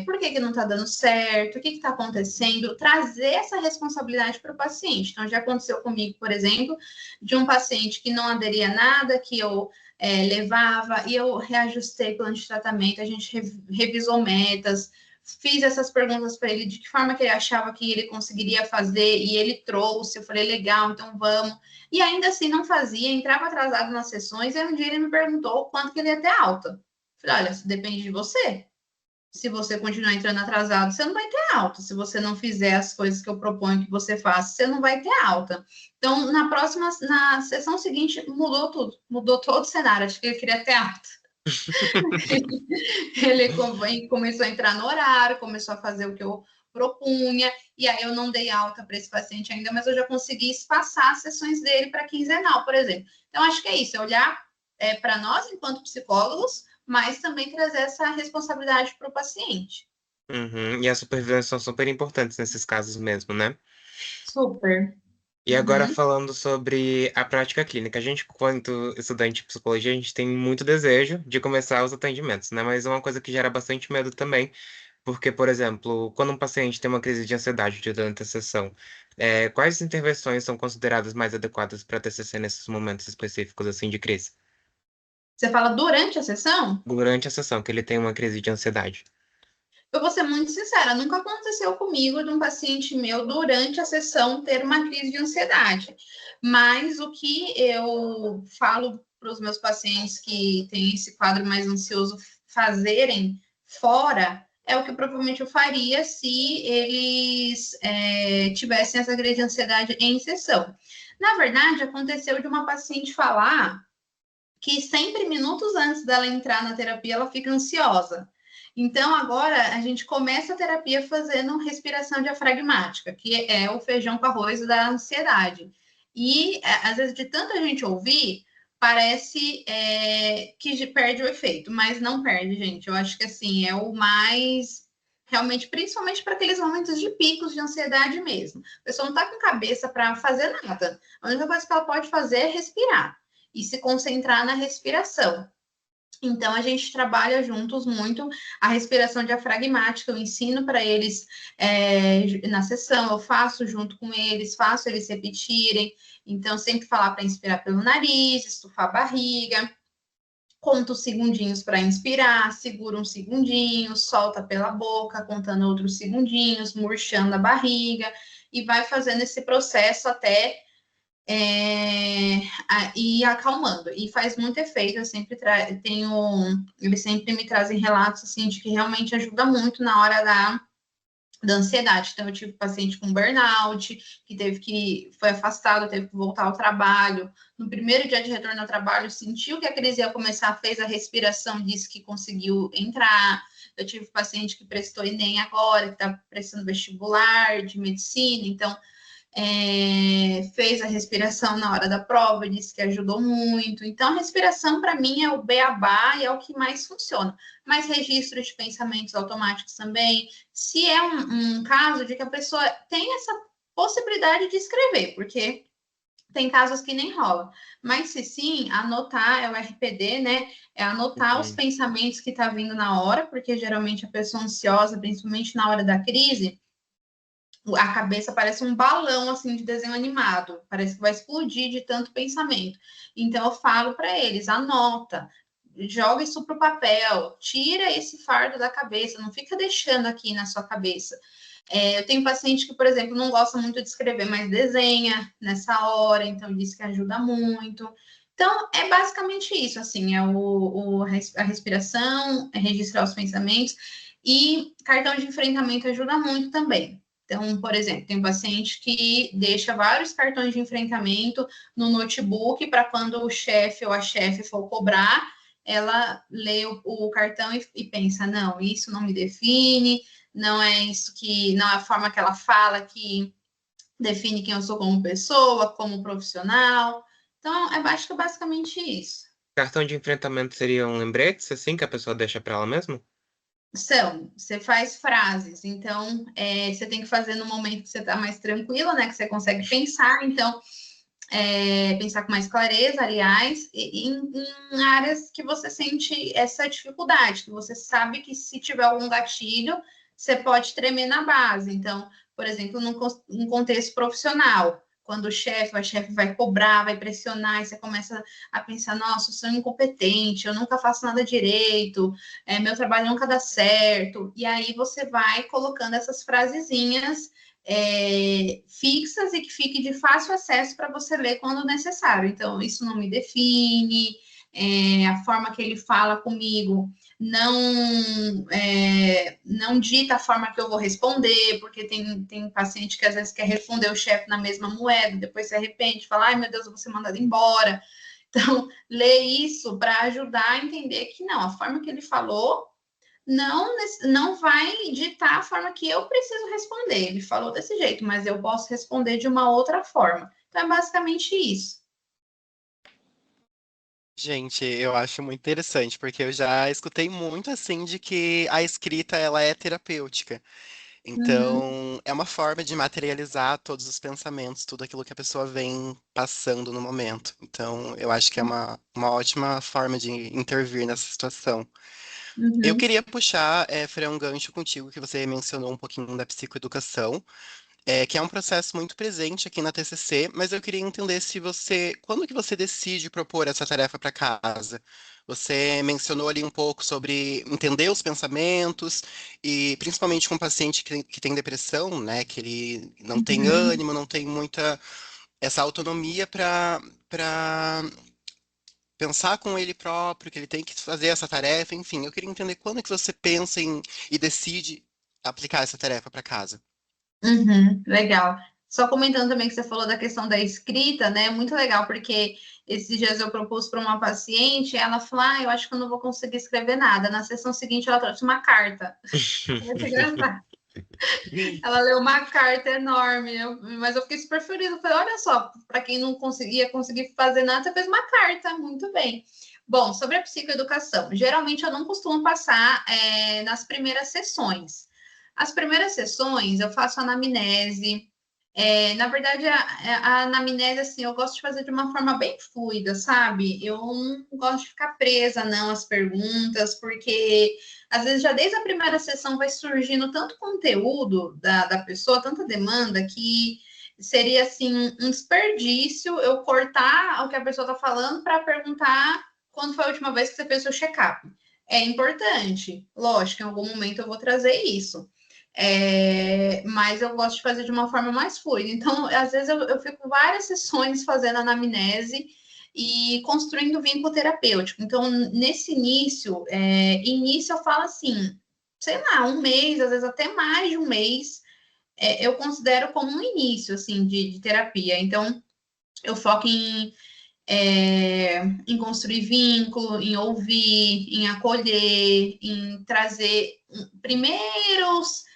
Speaker 6: por que não está dando certo, o que está acontecendo, trazer essa responsabilidade para o paciente. Então, já aconteceu comigo, por exemplo, de um paciente que não aderia a nada, que eu levava, e eu reajustei o plano de tratamento, a gente revisou metas, fiz essas perguntas para ele, de que forma que ele achava que ele conseguiria fazer, e ele trouxe, eu falei, legal, então vamos. E ainda assim não fazia, entrava atrasado nas sessões, e um dia ele me perguntou quanto que ele ia ter alta. Eu falei, olha, isso depende de você. Se você continuar entrando atrasado, você não vai ter alta. Se você não fizer as coisas que eu proponho que você faça, você não vai ter alta. Então, na sessão seguinte, mudou tudo. Mudou todo o cenário. Acho que ele queria ter alta. Ele começou a entrar no horário, começou a fazer o que eu propunha, e aí eu não dei alta para esse paciente ainda, mas eu já consegui espaçar as sessões dele para quinzenal, por exemplo. Então, acho que é isso, é olhar para nós, enquanto psicólogos, mas também trazer essa responsabilidade para o paciente.
Speaker 7: Uhum. E as supervisões são super importantes nesses casos mesmo, né?
Speaker 6: Super.
Speaker 7: E agora falando sobre a prática clínica, a gente, quanto estudante de psicologia, a gente tem muito desejo de começar os atendimentos, né? Mas é uma coisa que gera bastante medo também, porque, por exemplo, quando um paciente tem uma crise de ansiedade durante a sessão, quais intervenções são consideradas mais adequadas para a TCC nesses momentos específicos, assim, de crise?
Speaker 6: Você fala durante a sessão?
Speaker 7: Durante a sessão, que ele tem uma crise de ansiedade.
Speaker 6: Eu vou ser muito sincera, nunca aconteceu comigo de um paciente meu durante a sessão ter uma crise de ansiedade. Mas o que eu falo para os meus pacientes que têm esse quadro mais ansioso fazerem fora é o que provavelmente eu faria se eles tivessem essa crise de ansiedade em sessão. Na verdade, aconteceu de uma paciente falar que sempre minutos antes dela entrar na terapia, ela fica ansiosa. Então, agora a gente começa a terapia fazendo respiração diafragmática, que é o feijão com arroz da ansiedade. E, às vezes, de tanta gente ouvir, parece que perde o efeito, mas não perde, gente. Eu acho que, assim, é o mais... Realmente, principalmente para aqueles momentos de picos de ansiedade mesmo. A pessoa não está com cabeça para fazer nada. A única coisa que ela pode fazer é respirar e se concentrar na respiração. Então, a gente trabalha juntos muito a respiração diafragmática, eu ensino para eles na sessão, eu faço junto com eles, faço eles repetirem. Então, sempre falar para inspirar pelo nariz, estufar a barriga, conta os segundinhos para inspirar, segura uns segundinhos, solta pela boca, contando outros segundinhos, murchando a barriga, e vai fazendo esse processo até e acalmando, e faz muito efeito. Eu sempre eles sempre me trazem relatos assim de que realmente ajuda muito na hora da ansiedade. Então, eu tive paciente com burnout, foi afastado, teve que voltar ao trabalho. No primeiro dia de retorno ao trabalho, sentiu que a crise ia começar, fez a respiração, disse que conseguiu entrar. Eu tive paciente que prestou Enem agora, que está prestando vestibular de medicina, então fez a respiração na hora da prova, disse que ajudou muito. Então, a respiração, para mim, é o beabá e é o que mais funciona. Mas registro de pensamentos automáticos também. Se é um caso de que a pessoa tem essa possibilidade de escrever, porque Tem casos que nem rola. Mas se sim, anotar é o RPD, né? É anotar os pensamentos que tá vindo na hora, porque geralmente a pessoa ansiosa, principalmente na hora da crise, a cabeça parece um balão assim de desenho animado, parece que vai explodir de tanto pensamento. Então eu falo para eles, anota, joga isso pro papel, tira esse fardo da cabeça, não fica deixando aqui na sua cabeça. Eu tenho paciente que, por exemplo, não gosta muito de escrever, mas desenha nessa hora, então diz que ajuda muito. Então, é basicamente isso, assim, a respiração, é registrar os pensamentos, e cartão de enfrentamento ajuda muito também. Então, por exemplo, tem um paciente que deixa vários cartões de enfrentamento no notebook para quando o chefe ou a chefe for cobrar, ela lê o cartão e pensa, não, isso não me define, não é isso que, não é a forma que ela fala que define quem eu sou como pessoa, como profissional. Então, acho que é basicamente isso.
Speaker 7: Cartão de enfrentamento seria um lembrete, assim, que a pessoa deixa para ela mesma?
Speaker 6: Você faz frases, então você tem que fazer no momento que você está mais tranquila, né? Que você consegue pensar, então pensar com mais clareza, aliás, em áreas que você sente essa dificuldade, que você sabe que se tiver algum gatilho, você pode tremer na base. Então, por exemplo, num contexto profissional, quando o chefe ou a chefe vai cobrar, vai pressionar, e você começa a pensar, nossa, eu sou incompetente, eu nunca faço nada direito, meu trabalho nunca dá certo. E aí você vai colocando essas frasezinhas fixas e que fique de fácil acesso para você ler quando necessário. Então, isso não me define, a forma que ele fala comigo não dita a forma que eu vou responder, porque tem paciente que às vezes quer responder o chefe na mesma moeda, depois se arrepende, fala, ai meu Deus, eu vou ser mandado embora. Então, ler isso para ajudar a entender que não, a forma que ele falou não vai ditar a forma que eu preciso responder. Ele falou desse jeito, mas eu posso responder de uma outra forma. Então, é basicamente isso.
Speaker 9: Gente, eu acho muito interessante, porque eu já escutei muito assim de que a escrita ela é terapêutica. Então, é uma forma de materializar todos os pensamentos, tudo aquilo que a pessoa vem passando no momento. Então, eu acho que é uma ótima forma de intervir nessa situação. Eu queria puxar, Fran, um gancho contigo, que você mencionou um pouquinho da psicoeducação, que é um processo muito presente aqui na TCC, mas eu queria entender se quando que você decide propor essa tarefa para casa? Você mencionou ali um pouco sobre entender os pensamentos, e principalmente com um paciente que tem depressão, né, que ele não tem ânimo, não tem muita essa autonomia para pensar com ele próprio, que ele tem que fazer essa tarefa, enfim, eu queria entender quando que você pensa e decide aplicar essa tarefa para casa.
Speaker 6: Legal. Só comentando também que você falou da questão da escrita, né? Muito legal, porque esses dias eu propus para uma paciente, ela falou, eu acho que eu não vou conseguir escrever nada. Na sessão seguinte, ela trouxe uma carta. Muito engraçado. Ela leu uma carta enorme, mas eu fiquei super feliz. Eu falei, olha só, para quem não conseguir fazer nada, você fez uma carta, muito bem. Bom, sobre a psicoeducação, geralmente eu não costumo passar nas primeiras sessões. As primeiras sessões eu faço anamnese. Na verdade, a anamnese, assim, eu gosto de fazer de uma forma bem fluida, sabe? Eu não gosto de ficar presa, não, às perguntas, porque às vezes já desde a primeira sessão vai surgindo tanto conteúdo da pessoa, tanta demanda, que seria, assim, um desperdício eu cortar o que a pessoa está falando para perguntar quando foi a última vez que você fez seu check-up. É importante, lógico, em algum momento eu vou trazer isso. Mas eu gosto de fazer de uma forma mais fluida. Então, às vezes, eu fico várias sessões fazendo anamnese e construindo vínculo terapêutico. Então, nesse início eu falo assim, sei lá, um mês, às vezes até mais de um mês, eu considero como um início, assim, de terapia. Então, eu foco em construir vínculo, em ouvir, em acolher, em trazer primeiros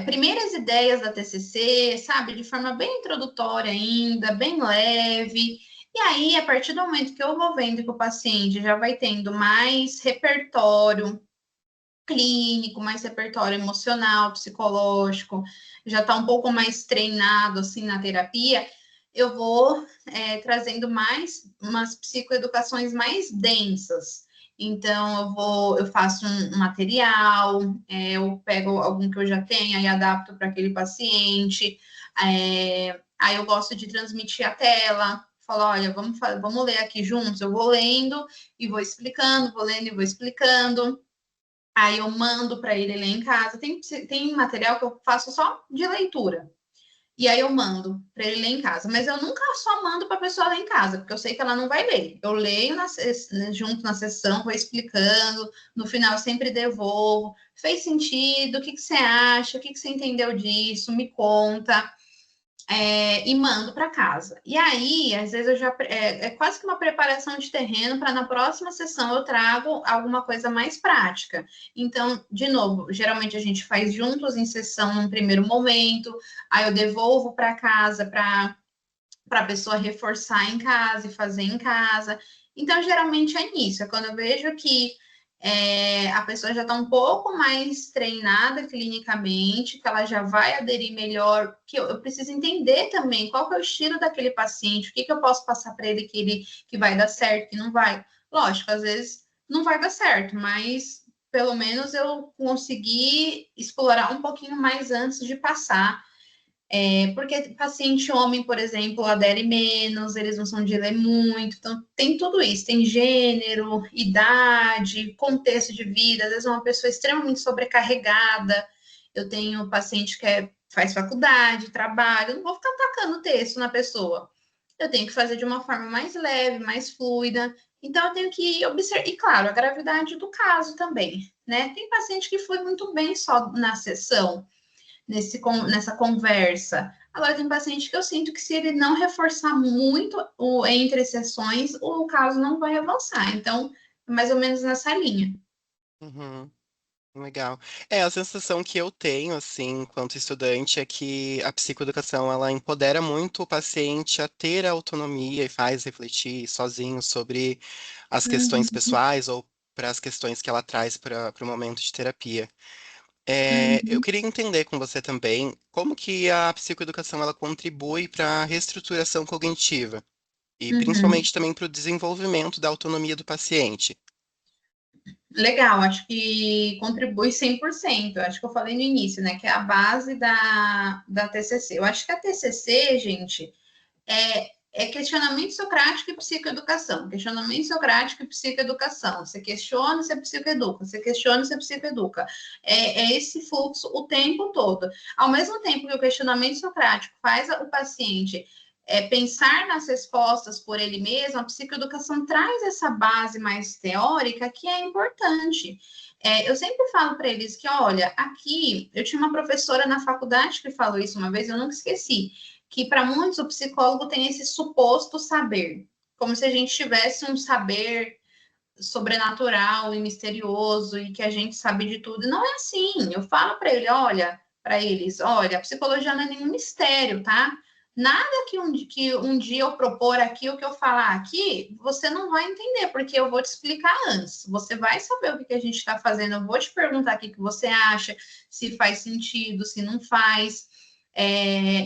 Speaker 6: primeiras ideias da TCC, sabe, de forma bem introdutória ainda, bem leve. E aí, a partir do momento que eu vou vendo que o paciente já vai tendo mais repertório, clínico, mais repertório emocional, psicológico, já está um pouco mais treinado assim na terapia, eu vou trazendo mais umas psicoeducações mais densas. Então, eu faço um material, eu pego algum que eu já tenho e adapto para aquele paciente. Aí eu gosto de transmitir a tela, falo, olha, vamos ler aqui juntos. Eu vou lendo e vou explicando, vou lendo e vou explicando. Aí eu mando para ele ler em casa. Tem material que eu faço só de leitura. E aí eu mando para ele ler em casa. Mas eu nunca só mando para a pessoa ler em casa, porque eu sei que ela não vai ler. Eu leio junto na sessão, vou explicando. No final eu sempre devolvo. Fez sentido? O que você acha? O que você entendeu disso? Me conta. E mando para casa. E aí, às vezes, eu já é quase que uma preparação de terreno para na próxima sessão eu trago alguma coisa mais prática. Então, de novo, geralmente a gente faz juntos em sessão num primeiro momento, aí eu devolvo para casa para a pessoa reforçar em casa e fazer em casa. Então, geralmente é nisso, é quando eu vejo que a pessoa já está um pouco mais treinada clinicamente, que ela já vai aderir melhor, que eu preciso entender também qual que é o estilo daquele paciente, o que eu posso passar para ele que vai dar certo, que não vai. Lógico, às vezes não vai dar certo, mas pelo menos eu consegui explorar um pouquinho mais antes de passar. Porque paciente homem, por exemplo, adere menos, eles não são de ler muito, então tem tudo isso, tem gênero, idade, contexto de vida, às vezes uma pessoa extremamente sobrecarregada, eu tenho paciente que faz faculdade, trabalha, eu não vou ficar atacando texto na pessoa, eu tenho que fazer de uma forma mais leve, mais fluida, então eu tenho que observar, e claro, a gravidade do caso também, né? Tem paciente que foi muito bem só na sessão, nessa conversa. Agora, tem paciente que eu sinto que se ele não reforçar muito entre sessões, o caso não vai avançar. Então, mais ou menos nessa linha.
Speaker 9: Uhum, legal. A sensação que eu tenho, assim, enquanto estudante, é que a psicoeducação, ela empodera muito o paciente a ter autonomia e faz refletir sozinho sobre as questões
Speaker 6: Uhum,
Speaker 9: pessoais ou para as questões que ela traz para o momento de terapia. Eu
Speaker 6: uhum,
Speaker 9: queria entender com você também como que a psicoeducação ela contribui para a reestruturação cognitiva e
Speaker 6: uhum.
Speaker 9: principalmente também para o desenvolvimento da autonomia do paciente.
Speaker 6: Legal, acho que contribui 100%. Acho que eu falei no início, né? Que é a base da TCC. Eu acho que a TCC, gente, é questionamento socrático e psicoeducação. Questionamento socrático e psicoeducação. Você questiona, você psicoeduca. Você questiona, você psicoeduca. É esse fluxo o tempo todo. Ao mesmo tempo que o questionamento socrático faz o paciente pensar nas respostas por ele mesmo, a psicoeducação traz essa base mais teórica que é importante. Eu sempre falo para eles que, olha, aqui, eu tinha uma professora na faculdade que falou isso uma vez, eu nunca esqueci, que para muitos o psicólogo tem esse suposto saber, como se a gente tivesse um saber sobrenatural e misterioso e que a gente sabe de tudo. Não é assim. Eu falo para eles, olha, a psicologia não é nenhum mistério, tá? Nada que um dia eu propor aqui, o que eu falar aqui, você não vai entender, porque eu vou te explicar antes. Você vai saber o que a gente está fazendo, eu vou te perguntar o que você acha, se faz sentido, se não faz.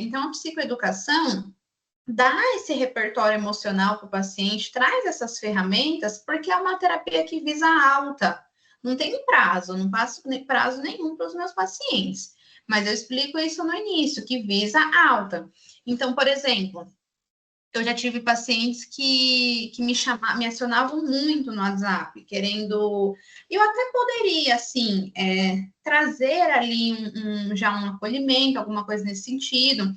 Speaker 6: Então, a psicoeducação dá esse repertório emocional para o paciente, traz essas ferramentas, porque é uma terapia que visa alta. Não tem prazo, não passo prazo nenhum para os meus pacientes. Mas eu explico isso no início, que visa alta. Então, por exemplo, eu já tive pacientes que me acionavam muito no WhatsApp, querendo. Eu até poderia, assim, trazer ali já um acolhimento, alguma coisa nesse sentido.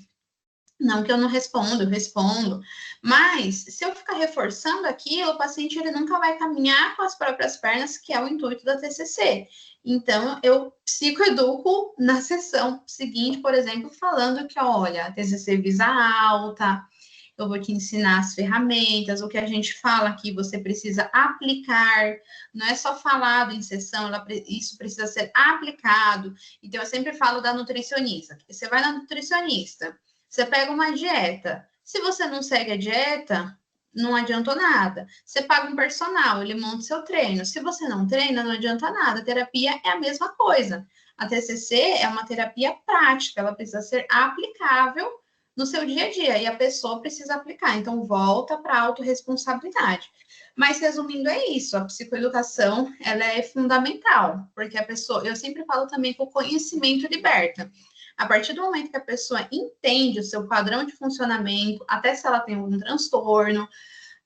Speaker 6: Não que eu não respondo, eu respondo. Mas, se eu ficar reforçando aquilo, o paciente ele nunca vai caminhar com as próprias pernas, que é o intuito da TCC. Então, eu psicoeduco na sessão seguinte, por exemplo, falando que, olha, a TCC visa alta, eu vou te ensinar as ferramentas, o que a gente fala aqui você precisa aplicar, não é só falado em sessão, isso precisa ser aplicado. Então, eu sempre falo da nutricionista. Você vai na nutricionista, você pega uma dieta. Se você não segue a dieta, não adiantou nada. Você paga um personal, ele monta o seu treino. Se você não treina, não adianta nada. A terapia é a mesma coisa. A TCC é uma terapia prática, ela precisa ser aplicável no seu dia a dia, e a pessoa precisa aplicar. Então, volta para a autorresponsabilidade. Mas, resumindo, é isso. A psicoeducação, ela é fundamental, porque a pessoa... Eu sempre falo também que o conhecimento liberta. A partir do momento que a pessoa entende o seu padrão de funcionamento, até se ela tem algum transtorno,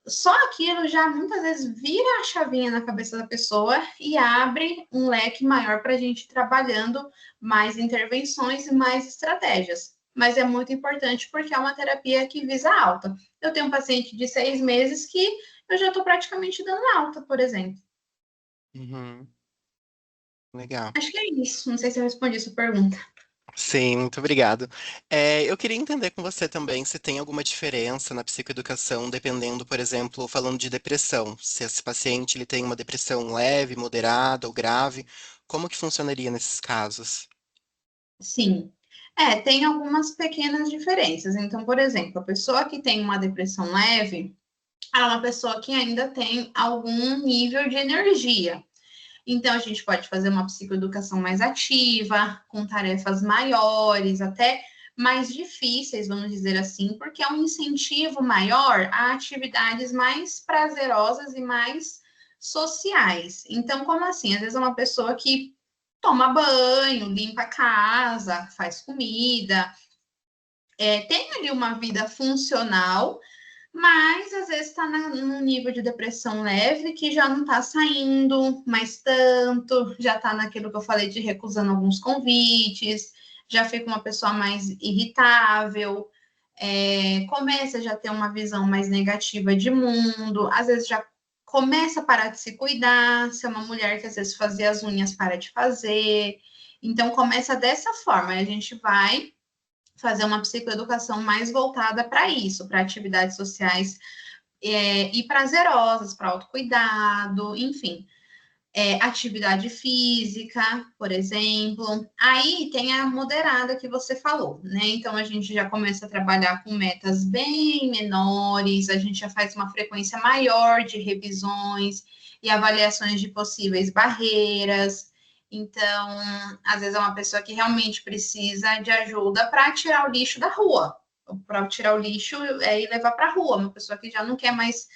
Speaker 6: só aquilo já muitas vezes vira a chavinha na cabeça da pessoa e abre um leque maior para a gente ir trabalhando mais intervenções e mais estratégias. Mas é muito importante porque é uma terapia que visa alta. Eu tenho um paciente de 6 meses que eu já estou praticamente dando alta, por exemplo.
Speaker 9: Uhum. Legal.
Speaker 6: Acho que é isso. Não sei se eu respondi a sua pergunta.
Speaker 9: Sim, muito obrigado. Eu queria entender com você também se tem alguma diferença na psicoeducação, dependendo, por exemplo, falando de depressão, se esse paciente ele tem uma depressão leve, moderada ou grave, como que funcionaria nesses casos?
Speaker 6: Sim. Tem algumas pequenas diferenças. Então, por exemplo, a pessoa que tem uma depressão leve, ela é uma pessoa que ainda tem algum nível de energia. Então, a gente pode fazer uma psicoeducação mais ativa, com tarefas maiores, até mais difíceis, vamos dizer assim, porque é um incentivo maior a atividades mais prazerosas e mais sociais. Então, como assim? Às vezes é uma pessoa que toma banho, limpa a casa, faz comida, tem ali uma vida funcional, mas às vezes está num nível de depressão leve que já não está saindo mais tanto, já está naquilo que eu falei de recusando alguns convites, já fica uma pessoa mais irritável, começa a já ter uma visão mais negativa de mundo, às vezes já começa a parar de se cuidar, se é uma mulher que às vezes fazia as unhas, para de fazer. Então começa dessa forma, a gente vai fazer uma psicoeducação mais voltada para isso, para atividades sociais e prazerosas, para autocuidado, enfim. Atividade física, por exemplo. Aí tem a moderada que você falou, né? Então a gente já começa a trabalhar com metas bem menores, a gente já faz uma frequência maior de revisões e avaliações de possíveis barreiras. Então, às vezes é uma pessoa que realmente precisa de ajuda para tirar o lixo da rua, para tirar o lixo e levar para a rua, uma pessoa que já não quer mais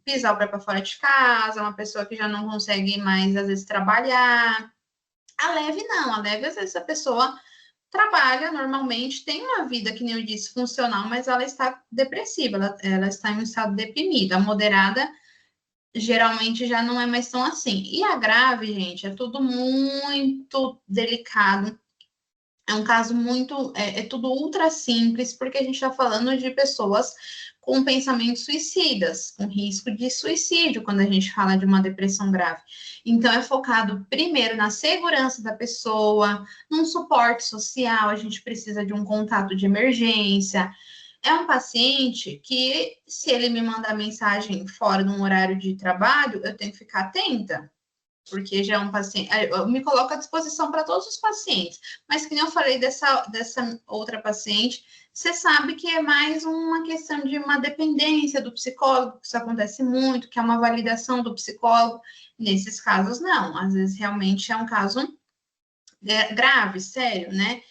Speaker 6: pisar o pé para fora de casa, uma pessoa que já não consegue mais, às vezes, trabalhar. A leve, não. A leve, às vezes, a pessoa trabalha normalmente, tem uma vida, que nem eu disse, funcional, mas ela está depressiva, ela está em um estado deprimido. A moderada, geralmente, já não é mais tão assim. E a grave, gente, é tudo muito delicado. É um caso muito... É tudo ultra simples, porque a gente está falando de pessoas com pensamentos suicidas, com risco de suicídio, quando a gente fala de uma depressão grave. Então, é focado primeiro na segurança da pessoa, num suporte social, a gente precisa de um contato de emergência. É um paciente que, se ele me mandar mensagem fora de um horário de trabalho, eu tenho que ficar atenta, porque já é um paciente, eu me coloco à disposição para todos os pacientes, mas que nem eu falei dessa outra paciente, você sabe que é mais uma questão de uma dependência do psicólogo, que isso acontece muito, que é uma validação do psicólogo. Nesses casos, não, às vezes realmente é um caso grave, sério, né?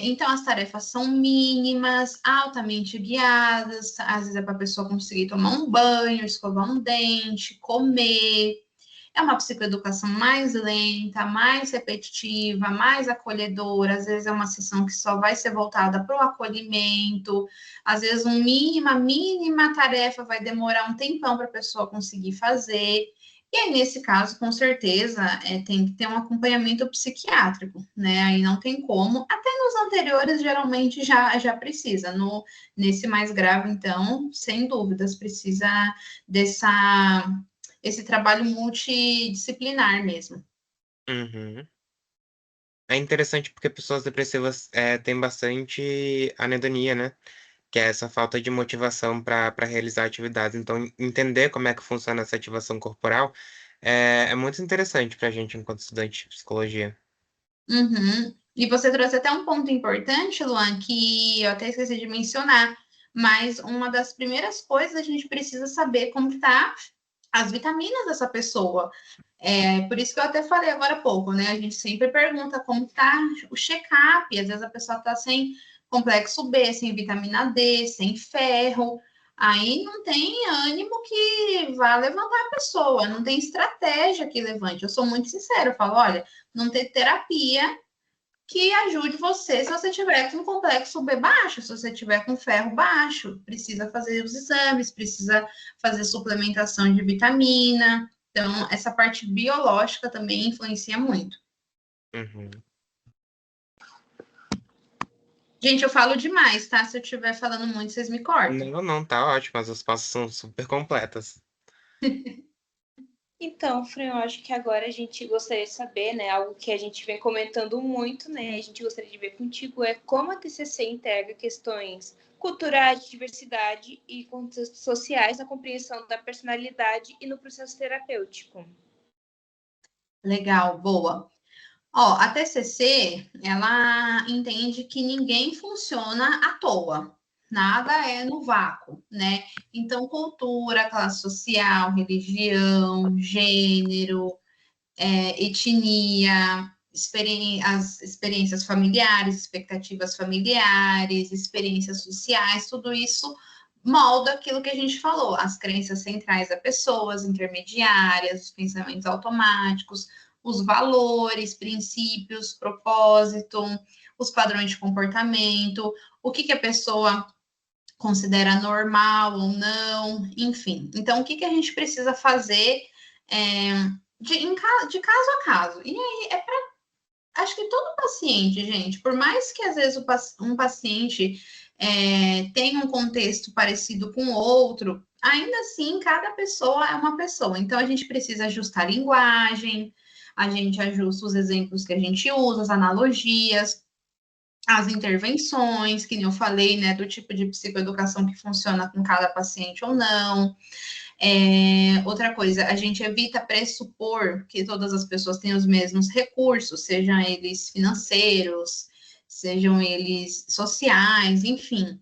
Speaker 6: Então, as tarefas são mínimas, altamente guiadas, às vezes é para a pessoa conseguir tomar um banho, escovar um dente, comer. É uma psicoeducação mais lenta, mais repetitiva, mais acolhedora. Às vezes é uma sessão que só vai ser voltada para o acolhimento. Às vezes uma mínima tarefa vai demorar um tempão para a pessoa conseguir fazer. E aí, nesse caso, com certeza, tem que ter um acompanhamento psiquiátrico, né? Aí não tem como. Até nos anteriores, geralmente, já precisa. Nesse mais grave, então, sem dúvidas, precisa esse trabalho multidisciplinar mesmo.
Speaker 7: Uhum. É interessante porque pessoas depressivas têm bastante anedonia, né? Que é essa falta de motivação para realizar atividades. Então, entender como é que funciona essa ativação corporal é muito interessante para a gente enquanto estudante de psicologia.
Speaker 6: Uhum. E você trouxe até um ponto importante, Luan, que eu até esqueci de mencionar. mas uma das primeiras coisas a gente precisa saber como está as vitaminas dessa pessoa. Por isso que eu até falei agora há pouco, né? A gente sempre pergunta como está o check-up, às vezes a pessoa está sem complexo B, sem vitamina D, sem ferro, aí não tem ânimo que vá levantar a pessoa, não tem estratégia que levante. Eu sou muito sincera, eu falo, olha, não tem terapia que ajude você se você tiver com complexo B baixo, se você tiver com ferro baixo, precisa fazer os exames, precisa fazer suplementação de vitamina. Então, essa parte biológica também influencia muito.
Speaker 7: Uhum.
Speaker 6: Gente, eu falo demais, tá? Se eu estiver falando muito, vocês me cortam.
Speaker 7: Não, tá ótimo. As respostas são super completas.
Speaker 8: Então, Fran, eu acho que agora a gente gostaria de saber, né, algo que a gente vem comentando muito, né, a gente gostaria de ver contigo, é como a TCC integra questões culturais, de diversidade e contextos sociais na compreensão da personalidade e no processo terapêutico.
Speaker 6: Legal, boa. Ó, a TCC, ela entende que ninguém funciona à toa. Nada é no vácuo, né? Então, cultura, classe social, religião, gênero, etnia, as experiências familiares, expectativas familiares, experiências sociais, tudo isso molda aquilo que a gente falou, as crenças centrais da pessoa, as intermediárias, os pensamentos automáticos, os valores, princípios, propósito, os padrões de comportamento, o que a pessoa considera normal ou não, enfim. Então, o que a gente precisa fazer de caso a caso? E aí acho que todo paciente, gente, por mais que às vezes um paciente tenha um contexto parecido com o outro, ainda assim, cada pessoa é uma pessoa. Então, a gente precisa ajustar a linguagem, a gente ajusta os exemplos que a gente usa, as analogias, as intervenções, que nem eu falei, né, do tipo de psicoeducação que funciona com cada paciente ou não. Outra coisa, a gente evita pressupor que todas as pessoas têm os mesmos recursos, sejam eles financeiros, sejam eles sociais, enfim.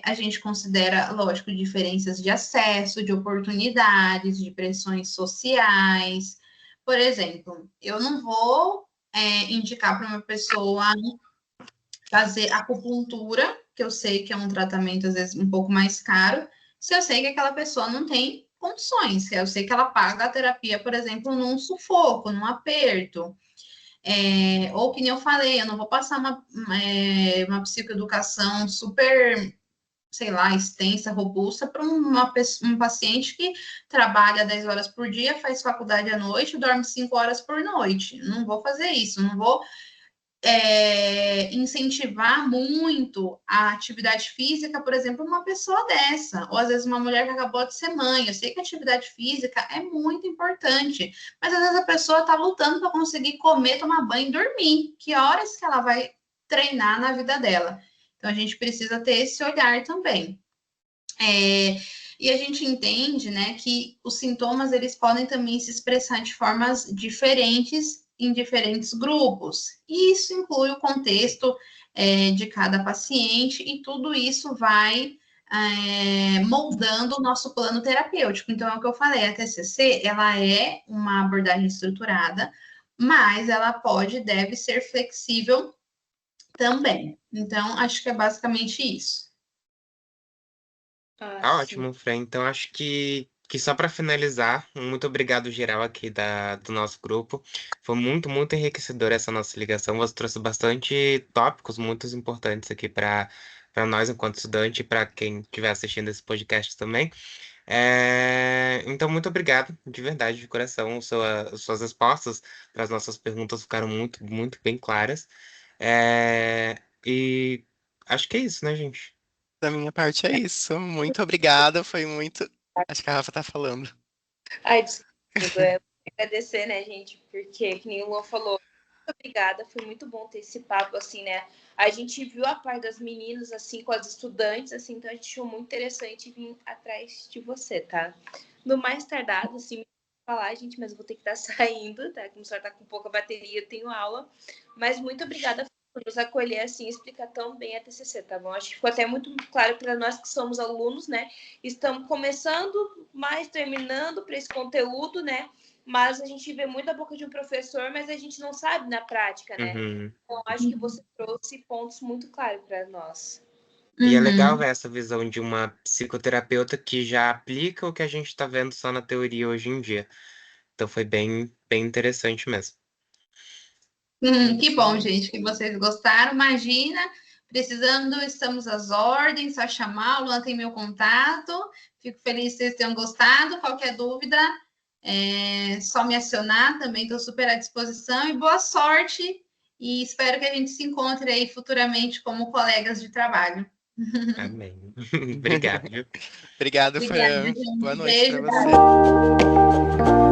Speaker 6: A gente considera, lógico, diferenças de acesso, de oportunidades, de pressões sociais. Por exemplo, eu não vou indicar para uma pessoa fazer acupuntura, que eu sei que é um tratamento, às vezes, um pouco mais caro, se eu sei que aquela pessoa não tem condições, se eu sei que ela paga a terapia, por exemplo, num sufoco, num aperto. Ou que nem eu falei, eu não vou passar uma psicoeducação super, sei lá, extensa, robusta para um paciente que trabalha 10 horas por dia, faz faculdade à noite, dorme 5 horas por noite. Não vou fazer isso, não vou incentivar muito a atividade física, por exemplo, uma pessoa dessa, ou às vezes uma mulher que acabou de ser mãe. Eu sei que a atividade física é muito importante, mas às vezes a pessoa está lutando para conseguir comer, tomar banho e dormir. Que horas que ela vai treinar na vida dela? Então a gente precisa ter esse olhar também. E a gente entende, né, que os sintomas eles podem também se expressar de formas diferentes em diferentes grupos. E isso inclui o contexto de cada paciente e tudo isso vai moldando o nosso plano terapêutico. Então, é o que eu falei, a TCC, ela é uma abordagem estruturada, mas ela pode e deve ser flexível também. Então, acho que é basicamente isso.
Speaker 7: Tá ótimo, Fran. Então, acho que só para finalizar, muito obrigado geral aqui do nosso grupo. Foi muito, muito enriquecedora essa nossa ligação. Você trouxe bastante tópicos muito importantes aqui para nós, enquanto estudante, e para quem estiver assistindo esse podcast também. Então, muito obrigado, de verdade, de coração. Suas respostas para as nossas perguntas ficaram muito, muito bem claras. E acho que é isso, né, gente?
Speaker 9: Da minha parte é isso. Muito obrigada, foi muito. Acho que a Rafa tá falando.
Speaker 8: Ai, desculpa, agradecer, né, gente, porque, que nem o Luan falou, muito obrigada, foi muito bom ter esse papo, assim, né, a gente viu a parte das meninas, assim, com as estudantes, assim, então a gente achou muito interessante vir atrás de você, tá? No mais tardado, assim, falar, gente, mas eu vou ter que estar saindo, tá? Como a senhora tá com pouca bateria, eu tenho aula, mas muito obrigada por nos acolher assim e explicar tão bem a TCC, tá bom? Acho que ficou até muito claro para nós que somos alunos, né? Estamos começando, mas terminando para esse conteúdo, né? Mas a gente vê muito a boca de um professor, mas a gente não sabe na prática, né?
Speaker 7: Uhum.
Speaker 8: Então, acho que você trouxe pontos muito claros para nós.
Speaker 7: E é legal
Speaker 6: Uhum.
Speaker 7: ver essa visão de uma psicoterapeuta que já aplica o que a gente está vendo só na teoria hoje em dia. Então foi bem, bem interessante mesmo.
Speaker 6: Que bom, gente, que vocês gostaram. Imagina, precisando, estamos às ordens, só chamar, o Luan tem meu contato. Fico feliz que vocês tenham gostado. Qualquer dúvida, só me acionar também, estou super à disposição. E boa sorte, e espero que a gente se encontre aí futuramente como colegas de trabalho.
Speaker 7: Amém. Obrigado, viu?
Speaker 9: Obrigado,
Speaker 6: Obrigada,
Speaker 9: Fran.
Speaker 6: gente.
Speaker 9: Boa noite
Speaker 6: Beijo,
Speaker 9: para você.